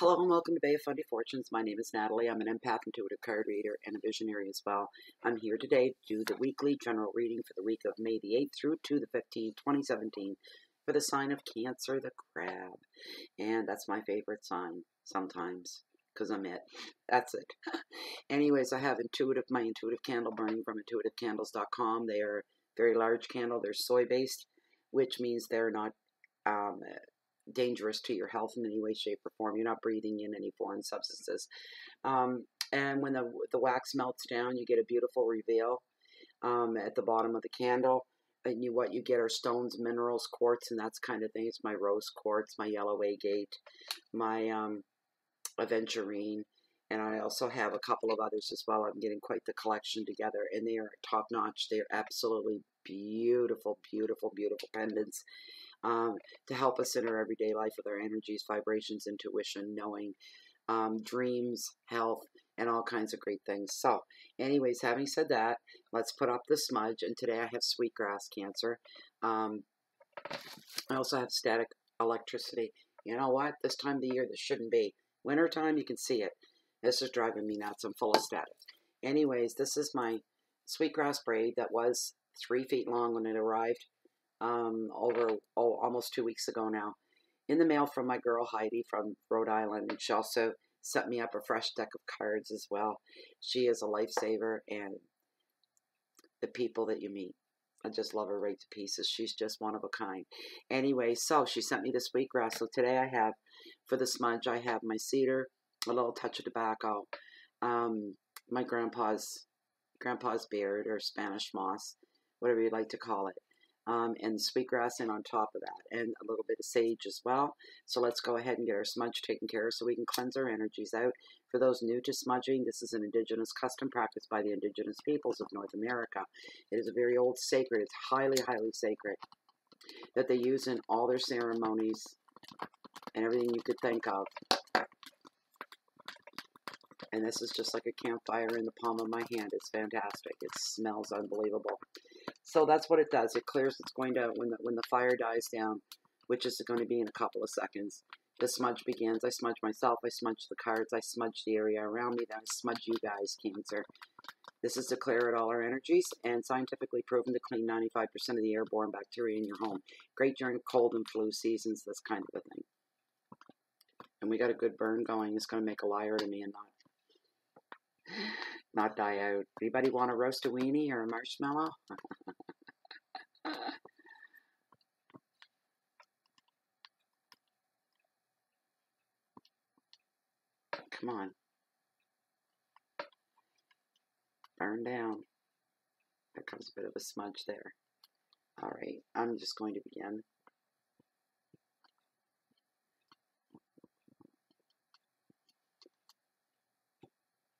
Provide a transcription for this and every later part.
Hello and welcome to Bay of Fundy Fortunes. My name is Natalie. I'm an empath, intuitive card reader, and a visionary as well. I'm here today to do the weekly general reading for the week of May the 8th through to the 15th, 2017, for the sign of Cancer, the crab. And that's my favorite sign sometimes, because I'm it. That's it. Anyways, I have my intuitive candle burning from intuitivecandles.com. They are very large candle. They're soy-based, which means they're not dangerous to your health in any way, shape, or form. You're not breathing in any foreign substances. And when the wax melts down, you get a beautiful reveal at the bottom of the candle. And what you get are stones, minerals, quartz, and that's kind of things. My rose quartz, my yellow agate, my aventurine, and I also have a couple of others as well. I'm getting quite the collection together, and they are top notch. They are absolutely beautiful, beautiful, beautiful pendants. To help us in our everyday life with our energies, vibrations, intuition, knowing, dreams, health, and all kinds of great things. So, anyways, having said that, let's put up the smudge. And today I have sweetgrass, Cancer. I also have static electricity. You know what? This time of the year, this shouldn't be. Wintertime, you can see it. This is driving me nuts. I'm full of static. Anyways, this is my sweetgrass braid that was 3 feet long when it arrived. Almost 2 weeks ago now, in the mail from my girl Heidi from Rhode Island, and she also sent me up a fresh deck of cards as well. She is a lifesaver, and the people that you meet, I just love her right to pieces. She's just one of a kind. Anyway, so she sent me the sweetgrass. So today I have, for the smudge, I have my cedar, a little touch of tobacco, my grandpa's beard or Spanish moss, whatever you'd like to call it. And sweetgrass in on top of that, and a little bit of sage as well. So let's go ahead and get our smudge taken care of so we can cleanse our energies out. For those new to smudging, this is an indigenous custom practiced by the indigenous peoples of North America. It is a very old sacred, it's highly, highly sacred, that they use in all their ceremonies and everything you could think of. And this is just like a campfire in the palm of my hand. It's fantastic. It smells unbelievable. So that's what it does. It clears. It's going to, when the fire dies down, which is going to be in a couple of seconds, the smudge begins. I smudge myself. I smudge the cards. I smudge the area around me. Then I smudge you guys, Cancer. This is to clear out all our energies and scientifically proven to clean 95% of the airborne bacteria in your home. Great during cold and flu seasons, this kind of a thing. And we got a good burn going. It's going to make a liar to me and not die out. Anybody want to roast a weenie or a marshmallow? Come on. Burn down. There comes a bit of a smudge there. Alright, I'm just going to begin.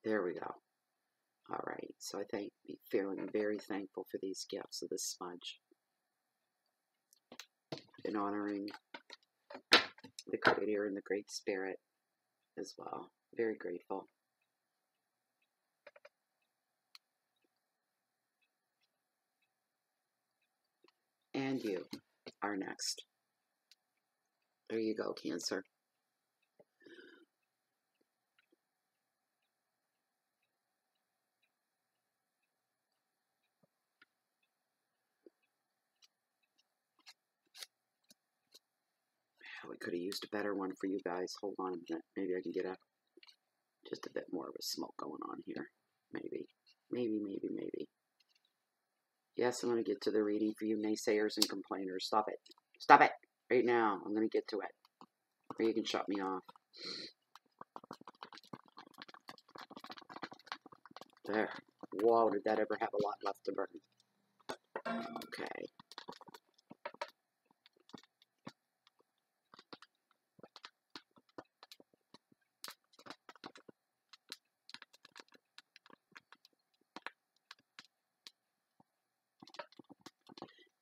There we go. Alright, so I feeling very thankful for these gifts of the smudge. And honoring the Creator and the Great Spirit as well. Very grateful. And you are next. There you go, Cancer. We could have used a better one for you guys. Hold on a minute. Maybe I can get just a bit more of a smoke going on here. Maybe. Yes, I'm going to get to the reading for you naysayers and complainers. Stop it. Stop it. Right now. I'm going to get to it. Or you can shut me off. There. Whoa, did that ever have a lot left to burn? Okay.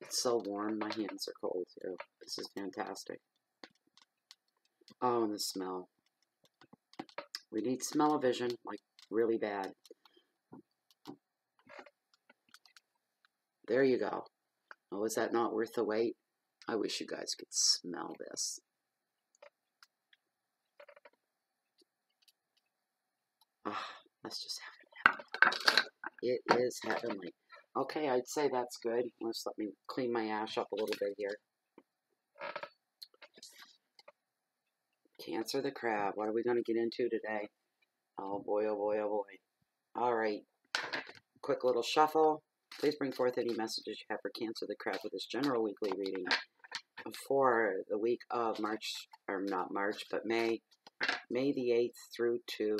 It's so warm, my hands are cold too. This is fantastic. Oh, and the smell. We need smell-o-vision, like, really bad. There you go. Oh, is that not worth the wait? I wish you guys could smell this. Ah, that's just heaven. It is heavenly. Okay, I'd say that's good. Let's let me clean my ash up a little bit here. Cancer the crab. What are we going to get into today? Oh boy, oh boy, oh boy. All right. Quick little shuffle. Please bring forth any messages you have for Cancer the crab with this general weekly reading for the week of March, or not March, but May the 8th through to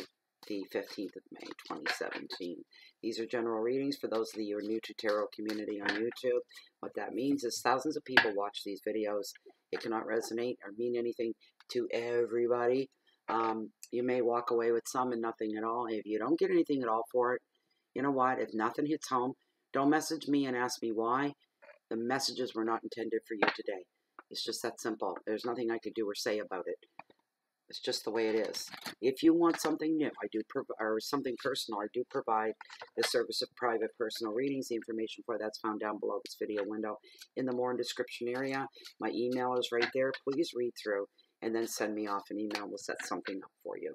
the 15th of May, 2017. These are general readings for those of you who are new to Tarot Community on YouTube. What that means is thousands of people watch these videos. It cannot resonate or mean anything to everybody. You may walk away with some and nothing at all. If you don't get anything at all for it, you know what? If nothing hits home, don't message me and ask me why. The messages were not intended for you today. It's just that simple. There's nothing I could do or say about it. It's just the way it is. If you want something new, or something personal, I do provide the service of private personal readings. The information for that's found down below this video window in the more in description area. My email is right there. Please read through and then send me off an email. We'll set something up for you.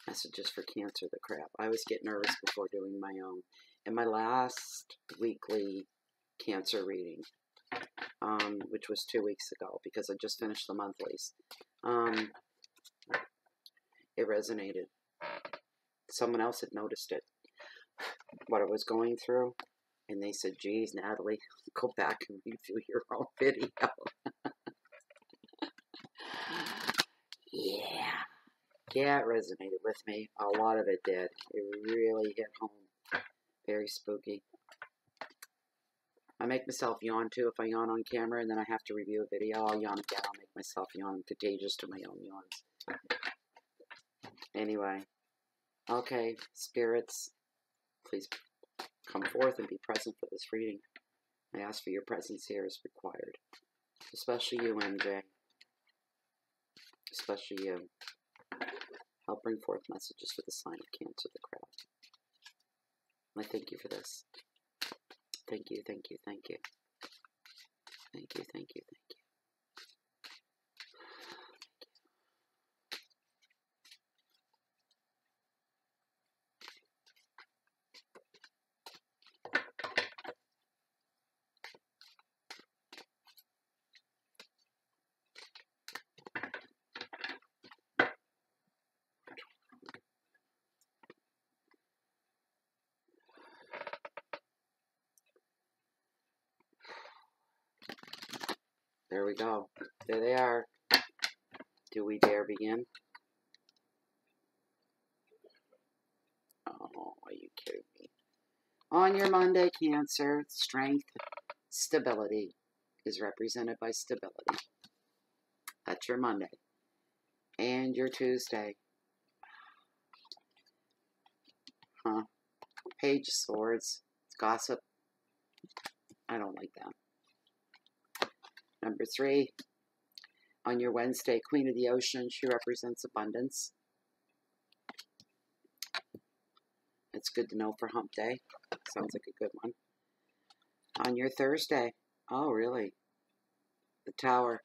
Messages for Cancer the crab. I always get nervous before doing my own. And my last weekly Cancer reading, which was 2 weeks ago because I just finished the monthlies, it resonated. Someone else had noticed it, what I was going through, and they said, geez, Natalie, go back and review your own video. Yeah, it resonated with me. A lot of it did. It really hit home. Very spooky. I make myself yawn too if I yawn on camera and then I have to review a video. I'll yawn again. I'll make myself yawn. I'm contagious to my own yawns. Anyway. Okay, spirits, please come forth and be present for this reading. I ask for your presence here as required. Especially you, MJ. Especially you. I'll bring forth messages for the sign of Cancer the crab. I thank you for this. Thank you, thank you, thank you. Thank you, thank you, thank you. There we go. There they are. Do we dare begin? Oh, are you kidding me? On your Monday, Cancer, strength, stability is represented by stability. That's your Monday. And your Tuesday. Page of Swords. It's gossip. I don't like that. Number 3, on your Wednesday, Queen of the Ocean, she represents abundance. It's good to know for hump day. Sounds like a good one. On your Thursday, oh really? The Tower,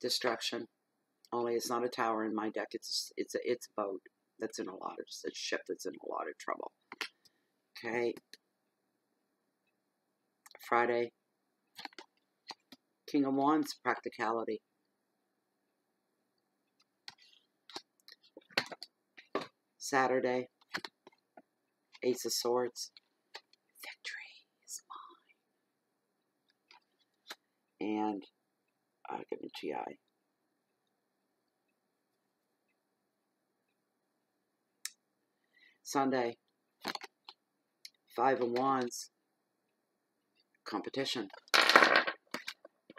destruction. Only it's not a tower in my deck. It's a boat that's in a ship that's in a lot of trouble. Okay. Friday, King of Wands, practicality. Saturday, Ace of Swords, victory is mine. And give me GI. Sunday, 5 of Wands, competition.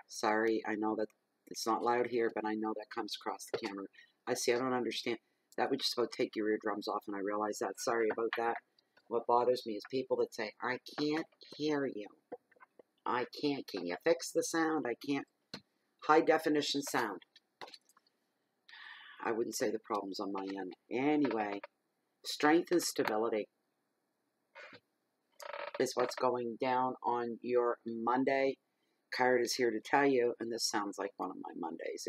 Sorry, I know that it's not loud here, but I know that comes across the camera. I don't understand. That would just about take your eardrums off, and I realize that. Sorry about that. What bothers me is people that say, I can't hear you. I can't. Can you fix the sound? I can't. High definition sound. I wouldn't say the problem's on my end. Anyway, strength and stability is what's going down on your Monday. Card is here to tell you, and this sounds like one of my Mondays.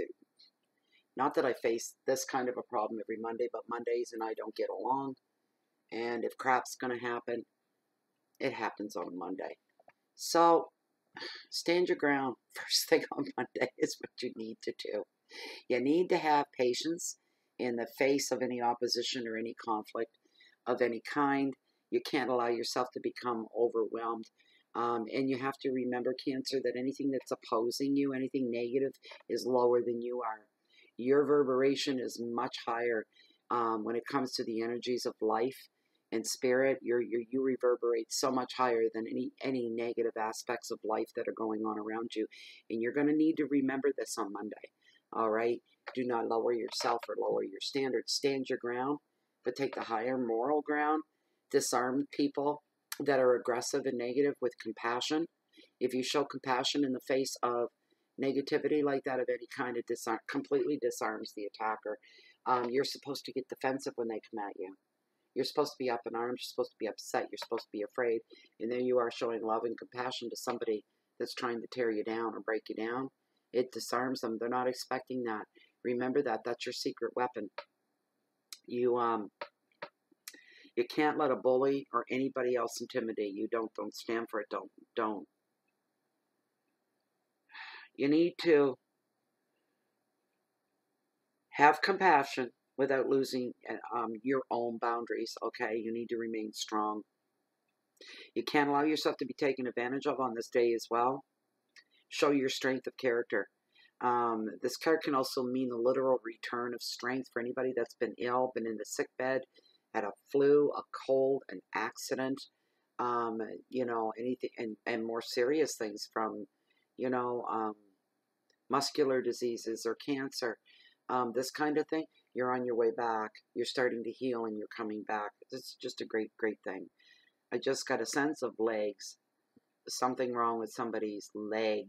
Not that I face this kind of a problem every Monday, but Mondays and I don't get along. And if crap's going to happen, it happens on a Monday. So stand your ground. First thing on Monday is what you need to do. You need to have patience in the face of any opposition or any conflict of any kind. You can't allow yourself to become overwhelmed. And you have to remember, Cancer, that anything that's opposing you, anything negative, is lower than you are. Your reverberation is much higher when it comes to the energies of life and spirit. You reverberate so much higher than any negative aspects of life that are going on around you. And you're going to need to remember this on Monday. All right? Do not lower yourself or lower your standards. Stand your ground, but take the higher moral ground. Disarm people that are aggressive and negative with compassion. If you show compassion in the face of negativity like that of any kind, it completely disarms the attacker. You're supposed to get defensive when they come at you. You're supposed to be up in arms. You're supposed to be upset. You're supposed to be afraid. And there you are showing love and compassion to somebody that's trying to tear you down or break you down. It disarms them. They're not expecting that. Remember that. That's your secret weapon. You can't let a bully or anybody else intimidate you. Don't stand for it. Don't. You need to have compassion without losing your own boundaries, okay? You need to remain strong. You can't allow yourself to be taken advantage of on this day as well. Show your strength of character. This card can also mean the literal return of strength for anybody that's been ill, been in the sick bed, had a flu, a cold, an accident, anything, and more serious things from, muscular diseases or cancer, this kind of thing. You're on your way back. You're starting to heal and you're coming back. It's just a great, great thing. I just got a sense of legs. Something wrong with somebody's leg.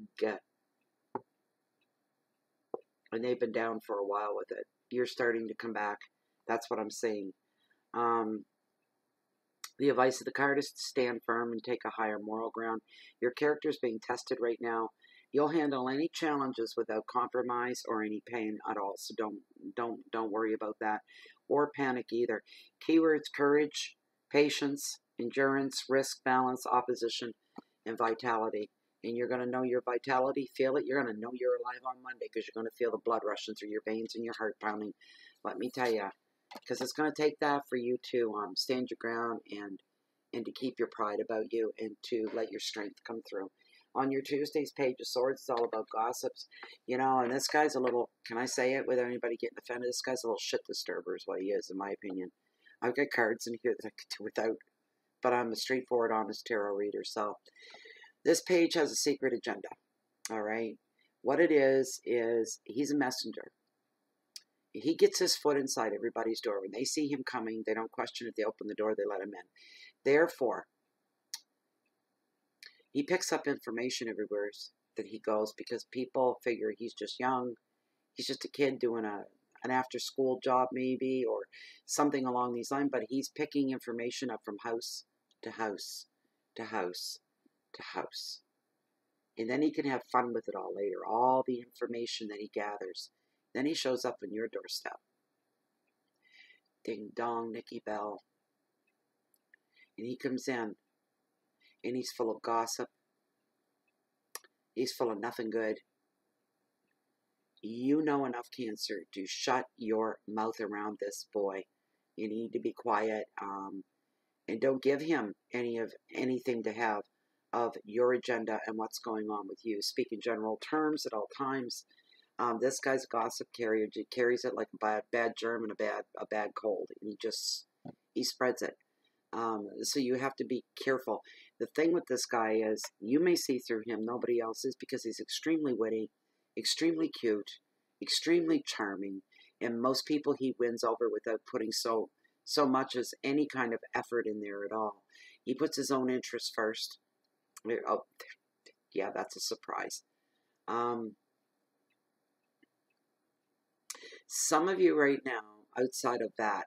And they've been down for a while with it. You're starting to come back. That's what I'm seeing. The advice of the card is to stand firm and take a higher moral ground. Your character is being tested right now. You'll handle any challenges without compromise or any pain at all. So don't worry about that, or panic either. Keywords: courage, patience, endurance, risk, balance, opposition, and vitality. And you're going to know your vitality, feel it. You're going to know you're alive on Monday because you're going to feel the blood rushing through your veins and your heart pounding. Let me tell you, because it's going to take that for you to stand your ground and to keep your pride about you and to let your strength come through. On your Tuesday's Page of Swords, it's all about gossips, and this guy's a little, can I say it without anybody getting offended? This guy's a little shit disturber is what he is, in my opinion. I've got cards in here that I could do without, but I'm a straightforward, honest tarot reader. So this page has a secret agenda, all right? What it is he's a messenger. He gets his foot inside everybody's door. When they see him coming, they don't question it. They open the door. They let him in. Therefore, he picks up information everywhere that he goes because people figure he's just young. He's just a kid doing an after-school job maybe or something along these lines. But he's picking information up from house to house to house to house. And then he can have fun with it all later. All the information that he gathers. Then he shows up on your doorstep. Ding dong, Nikki Bell. And he comes in. And he's full of gossip. He's full of nothing good. You know enough, Cancer, to shut your mouth around this boy. You need to be quiet. And don't give him anything to have of your agenda and what's going on with you. Speak in general terms at all times. This guy's a gossip carrier. He carries it like a bad germ and a bad cold. And he spreads it. So you have to be careful. The thing with this guy is you may see through him, nobody else is, because he's extremely witty, extremely cute, extremely charming, and most people he wins over without putting so much as any kind of effort in there at all. He puts his own interests first. Oh, yeah, that's a surprise. Some of you right now, outside of that,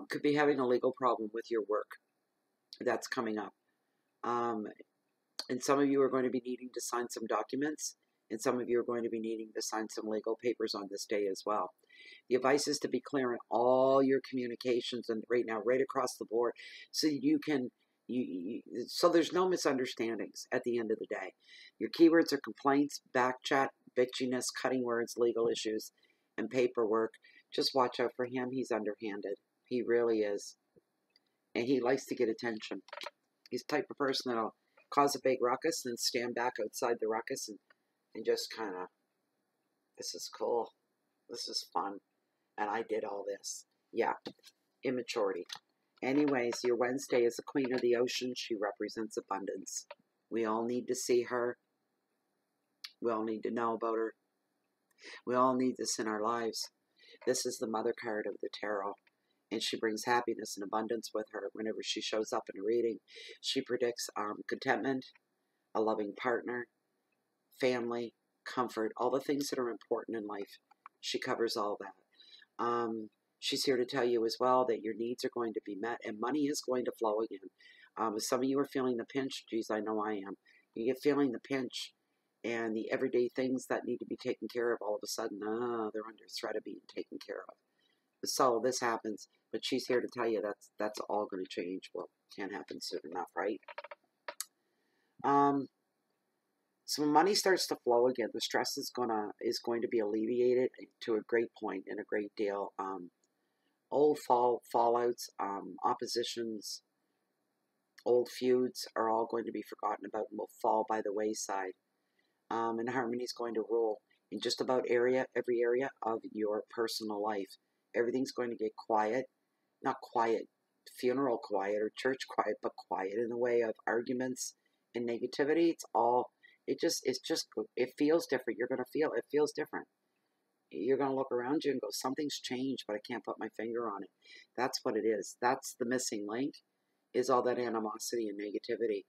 could be having a legal problem with your work that's coming up. And some of you are going to be needing to sign some documents, and some of you are going to be needing to sign some legal papers on this day as well. The advice is to be clear in all your communications and right now, right across the board, so you can, so there's no misunderstandings at the end of the day. Your keywords are complaints, backchat, bitchiness, cutting words, legal issues, and paperwork. Just watch out for him. He's underhanded. He really is. And he likes to get attention. He's the type of person that'll cause a big ruckus and stand back outside the ruckus and just kind of, this is cool. This is fun. And I did all this. Yeah, immaturity. Anyways, your Wednesday is the queen of the ocean. She represents abundance. We all need to see her. We all need to know about her. We all need this in our lives. This is the mother card of the tarot. And she brings happiness and abundance with her whenever she shows up in a reading. She predicts contentment, a loving partner, family, comfort, all the things that are important in life. She covers all that. She's here to tell you as well that your needs are going to be met and money is going to flow again. Some of you are feeling the pinch. Geez, I know I am. You get feeling the pinch and the everyday things that need to be taken care of all of a sudden, they're under threat of being taken care of. So this happens, but she's here to tell you that's all going to change. Well, can't happen soon enough, right? So when money starts to flow again, the stress is going to be alleviated to a great point and a great deal. Old fallouts, oppositions, old feuds are all going to be forgotten about and will fall by the wayside. And harmony is going to rule in just about every area of your personal life. Everything's going to get quiet, not quiet, funeral quiet or church quiet, but quiet in the way of arguments and negativity. It feels different. You're going to feel, it feels different. You're going to look around you and go, something's changed, but I can't put my finger on it. That's what it is. That's the missing link, is all that animosity and negativity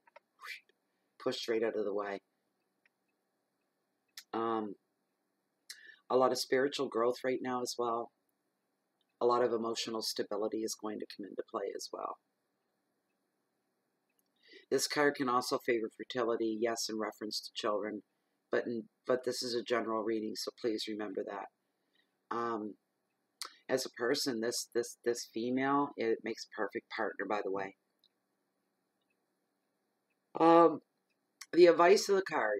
pushed right out of the way. A lot of spiritual growth right now as well. A lot of emotional stability is going to come into play as well. This card can also favor fertility, yes, in reference to children, but this is a general reading, so please remember that. As a person, this female, it makes a perfect partner, by the way. The advice of the card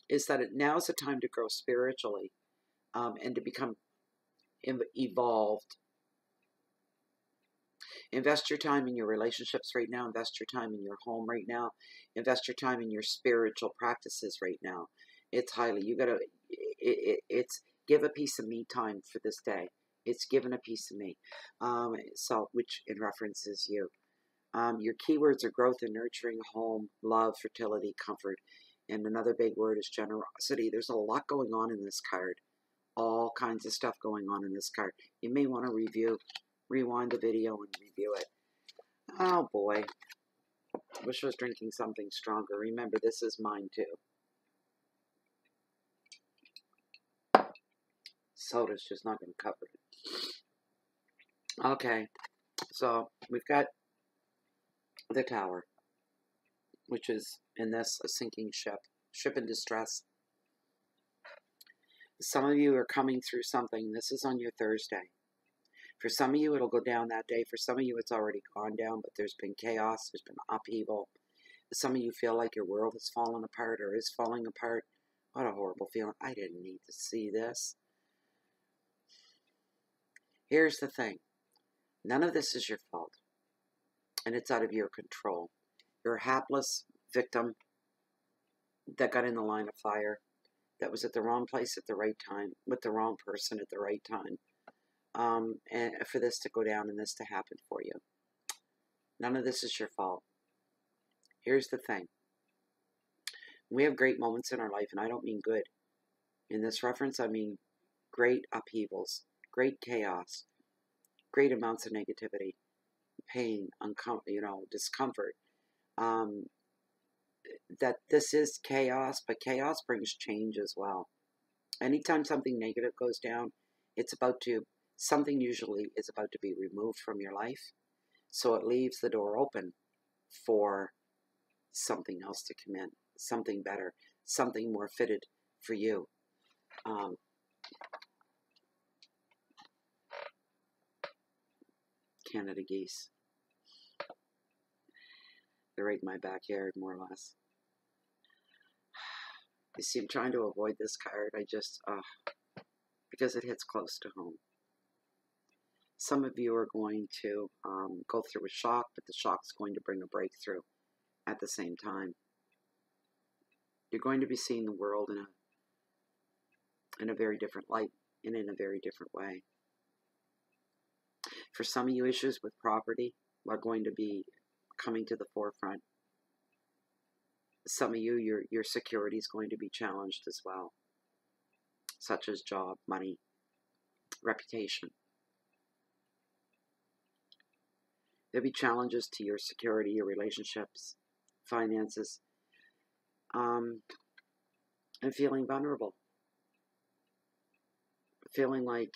is that now is the time to grow spiritually and to become evolved. Invest your time in your relationships right now. Invest your time in your home right now. Invest your time in your spiritual practices right now. It's it's give a piece of me time for this day. It's given a piece of me. So, which in reference is you. Your keywords are growth and nurturing, home, love, fertility, comfort. And another big word is generosity. There's a lot going on in this card. All kinds of stuff going on in this card. You may want to rewind the video and review it. Oh boy. Wish I was drinking something stronger. Remember, this is mine too. Soda's just not going to cover it. Okay. So, we've got the Tower, which is, in this, a sinking ship in distress. Some of you are coming through something. This is on your Thursday. For some of you, it'll go down that day. For some of you, it's already gone down, but there's been chaos. There's been upheaval. Some of you feel like your world has fallen apart or is falling apart. What a horrible feeling. I didn't need to see this. Here's the thing. None of this is your fault. And it's out of your control. You're a hapless victim that got in the line of fire, that was at the wrong place at the right time, with the wrong person at the right time. And for this to go down and this to happen for you. None of this is your fault. Here's the thing. We have great moments in our life, and I don't mean good. In this reference, I mean great upheavals, great chaos, great amounts of negativity, pain, discomfort. That this is chaos, but chaos brings change as well. Anytime something negative goes down, something usually is about to be removed from your life. So it leaves the door open for something else to come in, something better, something more fitted for you. Canada geese. They're right in my backyard, more or less. You see, I'm trying to avoid this card. I just, because it hits close to home. Some of you are going to go through a shock, but the shock's going to bring a breakthrough at the same time. You're going to be seeing the world in a very different light and in a very different way. For some of you, issues with property are going to be coming to the forefront. Some of you, your security is going to be challenged as well, such as job, money, reputation. There'll be challenges to your security, your relationships, finances, and feeling vulnerable. Feeling like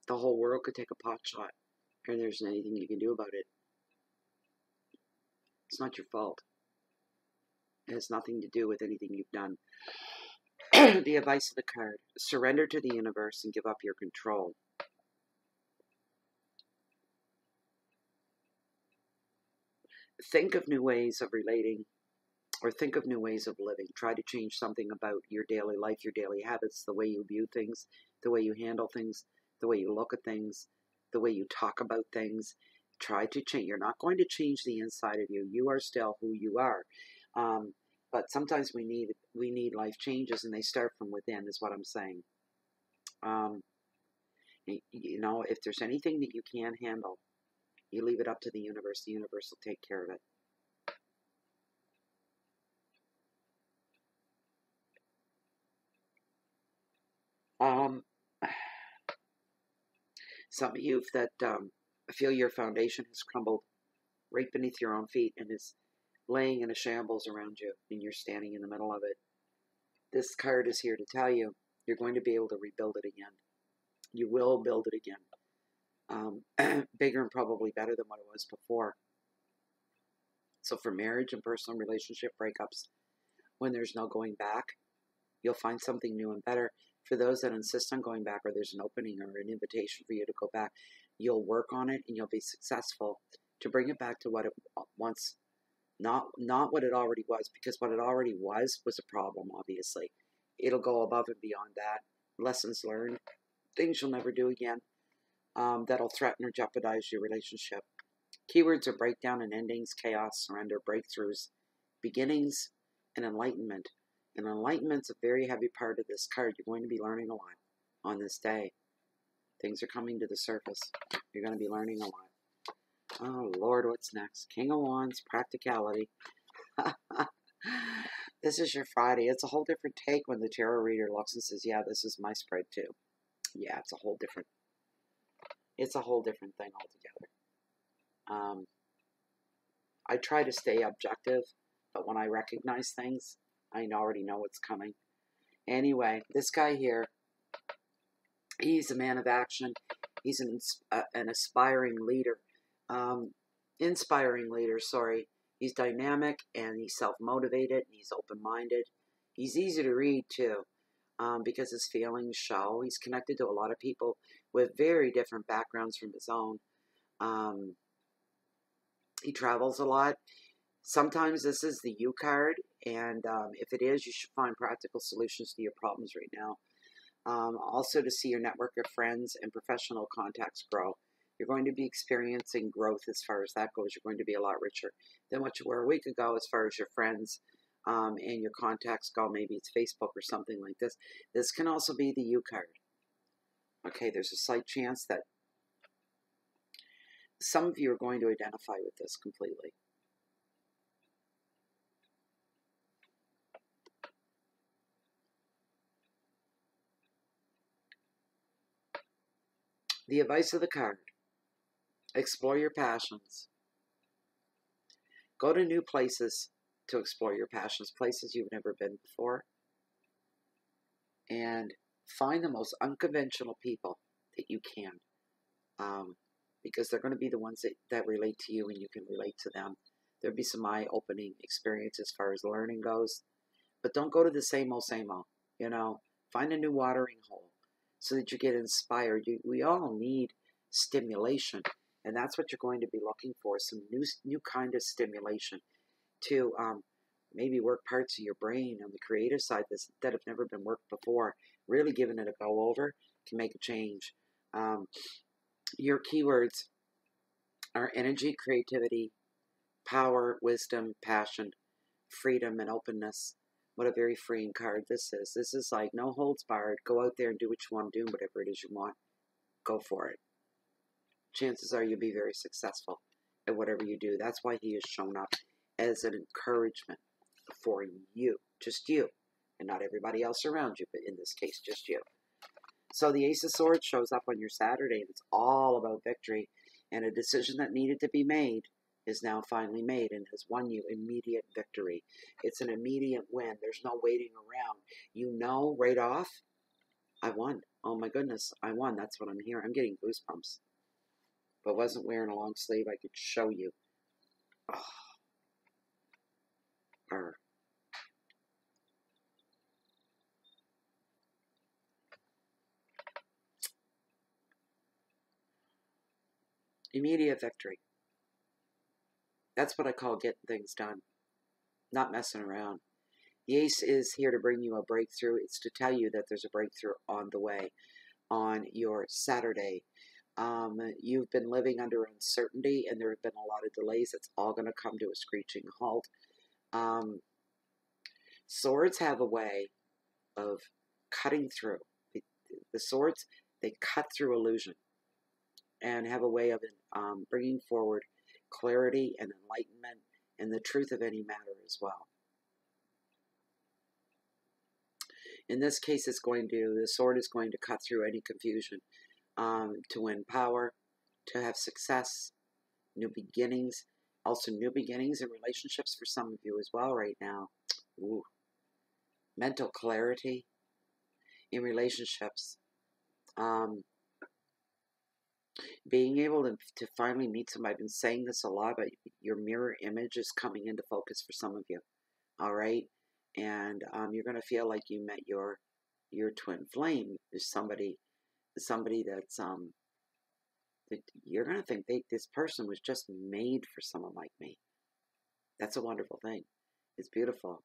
the whole world could take a pot shot and there's anything you can do about it. It's not your fault. It has nothing to do with anything you've done. The advice of the card: surrender to the universe and give up your control. Think of new ways of relating, or think of new ways of living. Try to change something about your daily life, your daily habits, the way you view things, the way you handle things, the way you look at things, the way you talk about things. Try to change. You're not going to change the inside of you. You are still who you are. But sometimes we need life changes, and they start from within, is what I'm saying. You know, if there's anything that you can't handle, you leave it up to the universe. The universe will take care of it. Some of you that feel your foundation has crumbled right beneath your own feet and is laying in a shambles around you, and you're standing in the middle of it. This card is here to tell you you're going to be able to rebuild it again. You will build it again. Bigger and probably better than what it was before. So for marriage and personal relationship breakups, when there's no going back, you'll find something new and better. For those that insist on going back, or there's an opening or an invitation for you to go back, you'll work on it and you'll be successful to bring it back to what it once, not what it already was, because what it already was a problem, obviously. It'll go above and beyond that. Lessons learned, things you'll never do again, that'll threaten or jeopardize your relationship. Keywords are breakdown and endings, chaos, surrender, breakthroughs, beginnings, and enlightenment. And enlightenment's a very heavy part of this card. You're going to be learning a lot on this day. Things are coming to the surface. You're going to be learning a lot. Oh, Lord, what's next? King of Wands, practicality. This is your Friday. It's a whole different take when the tarot reader looks and says, yeah, this is my spread too. Yeah, it's a whole different thing altogether. I try to stay objective, but when I recognize things, I already know what's coming. Anyway, this guy here, he's a man of action. He's an aspiring leader. Inspiring leader, sorry. He's dynamic, and he's self-motivated, and he's open-minded. He's easy to read, too, because his feelings show. He's connected to a lot of people with very different backgrounds from his own. He travels a lot. Sometimes this is the U card, and if it is, you should find practical solutions to your problems right now. Also to see your network of friends and professional contacts grow. You're going to be experiencing growth as far as that goes. You're going to be a lot richer than what you were a week ago as far as your friends and your contacts go. Maybe it's Facebook or something like this. This can also be the U card. Okay, there's a slight chance that some of you are going to identify with this completely. The advice of the card: explore your passions. Go to new places to explore your passions, places you've never been before. And find the most unconventional people that you can. Because they're going to be the ones that relate to you and you can relate to them. There'll be some eye-opening experience as far as learning goes. But don't go to the same old, same old. You know, find a new watering hole so that you get inspired. We all need stimulation, and that's what you're going to be looking for, some new kind of stimulation to maybe work parts of your brain on the creative side that have never been worked before. Really giving it a go over can make a change. Your keywords are energy, creativity, power, wisdom, passion, freedom, and openness. What a very freeing card this is. This is like no holds barred. Go out there and do what you want to do, whatever it is you want. Go for it. Chances are you'll be very successful at whatever you do. That's why he has shown up as an encouragement for you. Just you. And not everybody else around you, but in this case, just you. So the Ace of Swords shows up on your Saturday, and it's all about victory. And a decision that needed to be made is now finally made and has won you immediate victory. It's an immediate win. There's no waiting around. You know right off, I won. Oh my goodness, I won. That's what I'm hearing. I'm getting goosebumps. If I wasn't wearing a long sleeve, I could show you. Oh. Immediate victory. That's what I call getting things done. Not messing around. The Ace is here to bring you a breakthrough. It's to tell you that there's a breakthrough on the way on your Saturday. You've been living under uncertainty, and there have been a lot of delays. It's all going to come to a screeching halt. Swords have a way of cutting through. The swords, they cut through illusion and have a way of bringing forward clarity and enlightenment and the truth of any matter as well. In this case, the sword is going to cut through any confusion to win power, to have success, new beginnings. Also, new beginnings in relationships for some of you as well right now. Ooh. Mental clarity in relationships. Being able to finally meet somebody. I've been saying this a lot, but your mirror image is coming into focus for some of you. All right? And you're going to feel like you met your twin flame. There's somebody that's that you're going to think this person was just made for someone like me. That's a wonderful thing. It's beautiful.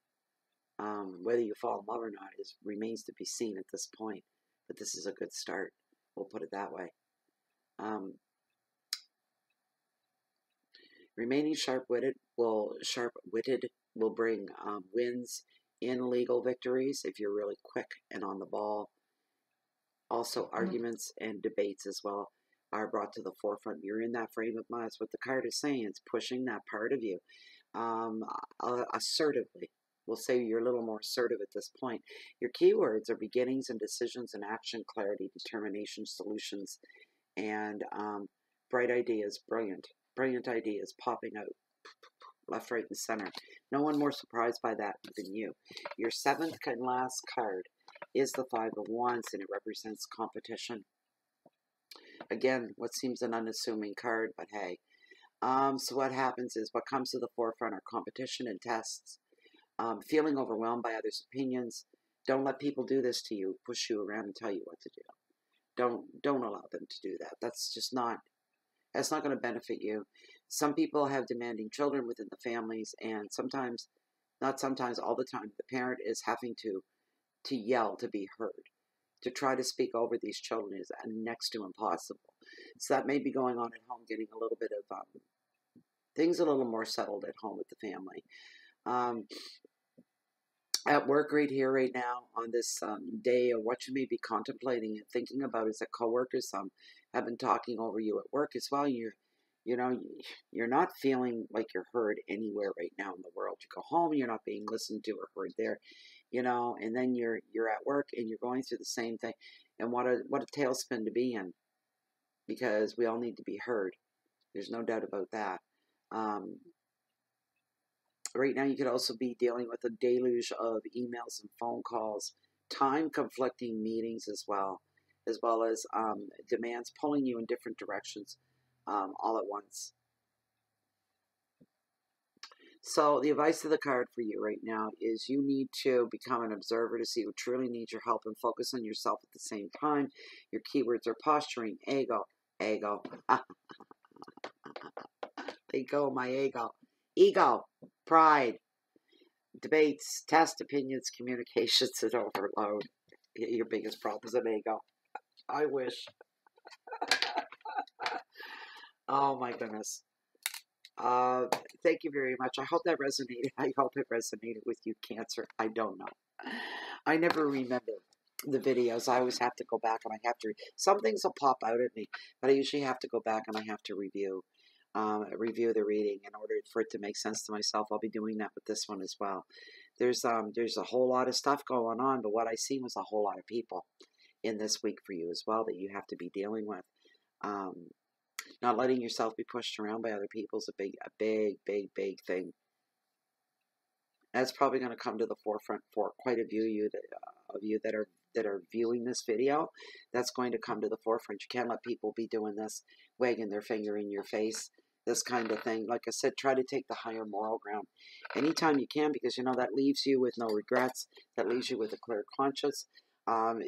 Whether you fall in love or not remains to be seen at this point. But this is a good start. We'll put it that way. Remaining sharp-witted will bring wins in legal victories if you're really quick and on the ball. Also, arguments and debates as well are brought to the forefront. You're in that frame of mind. That's what the card is saying. It's pushing that part of you assertively. We'll say you're a little more assertive at this point. Your keywords are beginnings and decisions and action, clarity, determination, solutions, and bright ideas, brilliant ideas popping out left, right, and center. No one more surprised by that than you. Your seventh and last card is the Five of Wands, and it represents competition. Again, what seems an unassuming card, but hey. So what happens is what comes to the forefront are competition and tests. Feeling overwhelmed by others' opinions. Don't let people do this to you, push you around and tell you what to do. Don't allow them to do that. That's not going to benefit you. Some people have demanding children within the families, and all the time, the parent is having to yell to be heard. To try to speak over these children is next to impossible. So that may be going on at home, getting a little bit of things a little more settled at home with the family. At work right here, right now, on this day of what you may be contemplating and thinking about is that coworkers have been talking over you at work as well. You're not feeling like you're heard anywhere right now in the world. You go home, you're not being listened to or heard there, and then you're at work and you're going through the same thing. And what a tailspin to be in, because we all need to be heard. There's no doubt about that. Right now, you could also be dealing with a deluge of emails and phone calls, time-conflicting meetings as well as demands pulling you in different directions all at once. So the advice of the card for you right now is you need to become an observer to see who truly needs your help and focus on yourself at the same time. Your keywords are posturing, ego, ego, my ego, pride, debates, test opinions, communications, and overload. Your biggest problem is an ego. I wish. Oh my goodness. Uh, Thank you very much. I hope that resonated. I hope it resonated with you, Cancer. I don't know. I never remember the videos. I always have to go back and I have to. Some things will pop out at me, but I usually have to go back and I have to review the reading in order for it to make sense to myself. I'll be doing that with this one as well. There's a whole lot of stuff going on, but what I see was a whole lot of people in this week for you as well that you have to be dealing with. Not letting yourself be pushed around by other people is a big thing. That's probably going to come to the forefront for quite a few of you that are viewing this video. That's going to come to the forefront. You can't let people be doing this, wagging their finger in your face, this kind of thing. Like I said, try to take the higher moral ground anytime you can, because you know that leaves you with no regrets. That leaves you with a clear conscience.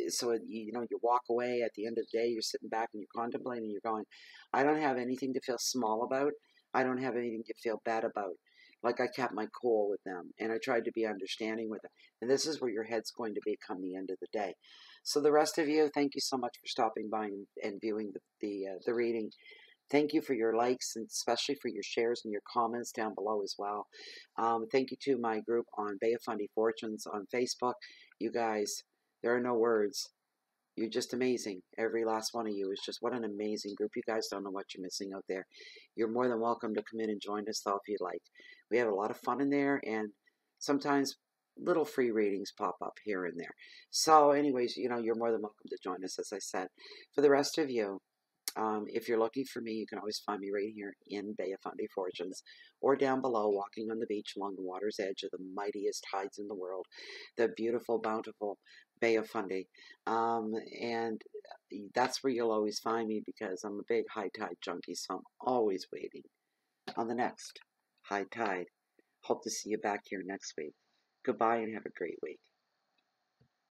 So you walk away at the end of the day. You're sitting back and you're contemplating. You're going, I don't have anything to feel small about. I don't have anything to feel bad about. Like I kept my cool with them, and I tried to be understanding with them. And this is where your head's going to be come the end of the day. So the rest of you, thank you so much for stopping by and viewing the reading. Thank you for your likes, and especially for your shares and your comments down below as well. Thank you to my group on Bay of Fundy Fortunes on Facebook. You guys, there are no words. You're just amazing. Every last one of you is just, what an amazing group. You guys don't know what you're missing out there. You're more than welcome to come in and join us, though, if you'd like. We have a lot of fun in there, and sometimes little free readings pop up here and there. So anyways, you're more than welcome to join us, as I said. For the rest of you, if you're looking for me, you can always find me right here in Bay of Fundy Fortunes, or down below, walking on the beach along the water's edge of the mightiest tides in the world, the beautiful, bountiful Bay of Fundy. And that's where you'll always find me, because I'm a big high tide junkie, so I'm always waiting on the next high tide. Hope to see you back here next week. Goodbye and have a great week.